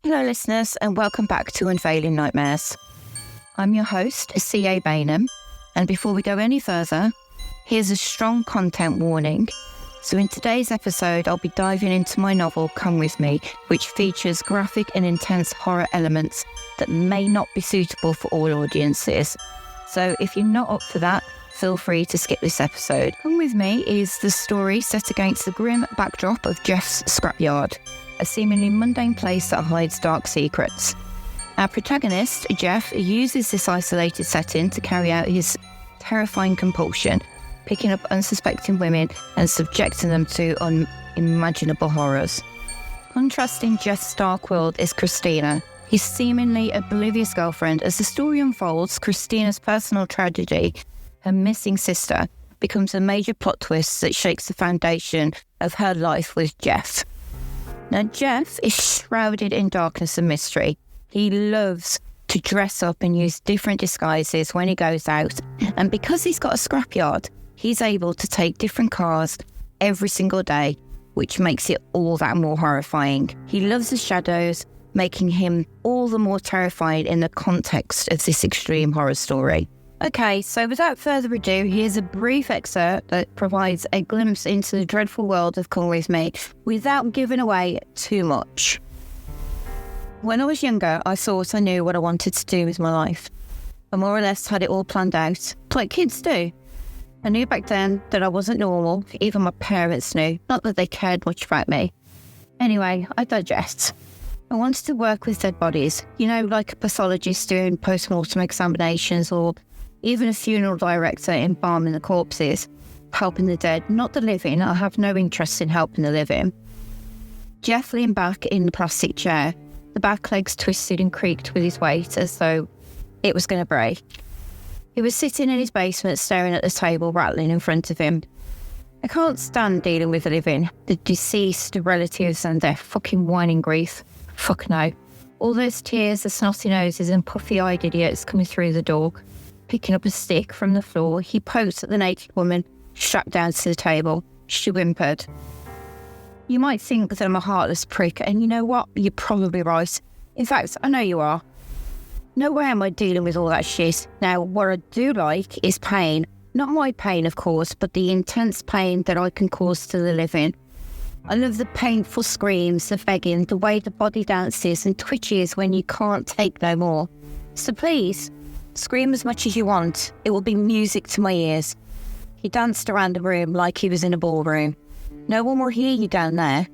Hello listeners and welcome back to Unveiling Nightmares. I'm your host, C.A. Bainham, and before we go any further, here's a strong content warning. So in today's episode, I'll be diving into my novel, Come With Me, which features graphic and intense horror elements that may not be suitable for all audiences. So if you're not up for that, feel free to skip this episode. Come With Me is the story set against the grim backdrop of Jeff's scrapyard, a seemingly mundane place that hides dark secrets. Our protagonist, Jeff, uses this isolated setting to carry out his terrifying compulsion, picking up unsuspecting women and subjecting them to unimaginable horrors. Contrasting Jeff's dark world is Christina, his seemingly oblivious girlfriend. As the story unfolds, Christina's personal tragedy, her missing sister, becomes a major plot twist that shakes the foundation of her life with Jeff. Now, Jeff is shrouded in darkness and mystery. He loves to dress up and use different disguises when he goes out. And because he's got a scrapyard, he's able to take different cars every single day, which makes it all that more horrifying. He loves the shadows, making him all the more terrifying in the context of this extreme horror story. Okay, so without further ado, here's a brief excerpt that provides a glimpse into the dreadful world of Come With Me without giving away too much. When I was younger, I thought I knew what I wanted to do with my life. I more or less had it all planned out, like kids do. I knew back then that I wasn't normal, even my parents knew, not that they cared much about me. Anyway, I digress. I wanted to work with dead bodies, like a pathologist doing post-mortem examinations or even a funeral director embalming the corpses, helping the dead, not the living. I have no interest in helping the living. Jeff leaned back in the plastic chair, the back legs twisted and creaked with his weight as though it was going to break. He was sitting in his basement staring at the table rattling in front of him. I can't stand dealing with the living, the deceased, the relatives and their fucking whining grief. Fuck no. All those tears, the snotty noses and puffy-eyed idiots coming through the door. Picking up a stick from the floor, he poked at the naked woman strapped down to the table. She whimpered. You might think that I'm a heartless prick, and you know what? You're probably right. In fact, I know you are. No way am I dealing with all that shit. Now, what I do like is pain. Not my pain, of course, but the intense pain that I can cause to the living. I love the painful screams, the begging, the way the body dances and twitches when you can't take no more. So please, scream as much as you want. It will be music to my ears. He danced around the room like he was in a ballroom. No one will hear you down there.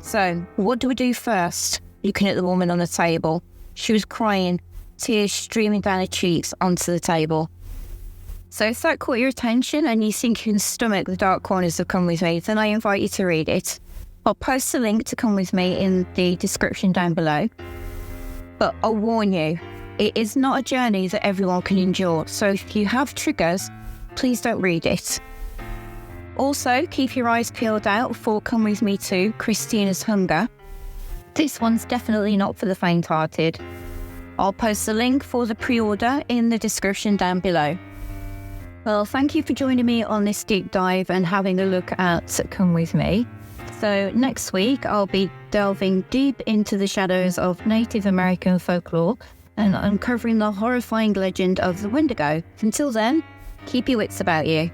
So, what do we do first? Looking at the woman on the table. She was crying, tears streaming down her cheeks onto the table. So if that caught your attention and you think you can stomach the dark corners of Come With Me, then I invite you to read it. I'll post a link to Come With Me in the description down below. But I'll warn you, it is not a journey that everyone can endure, so if you have triggers, please don't read it. Also, keep your eyes peeled out for Come With Me 2, Christina's Hunger. This one's definitely not for the faint-hearted. I'll post the link for the pre-order in the description down below. Well, thank you for joining me on this deep dive and having a look at Come With Me. So next week, I'll be delving deep into the shadows of Native American folklore and uncovering the horrifying legend of the Wendigo. Until then, keep your wits about you.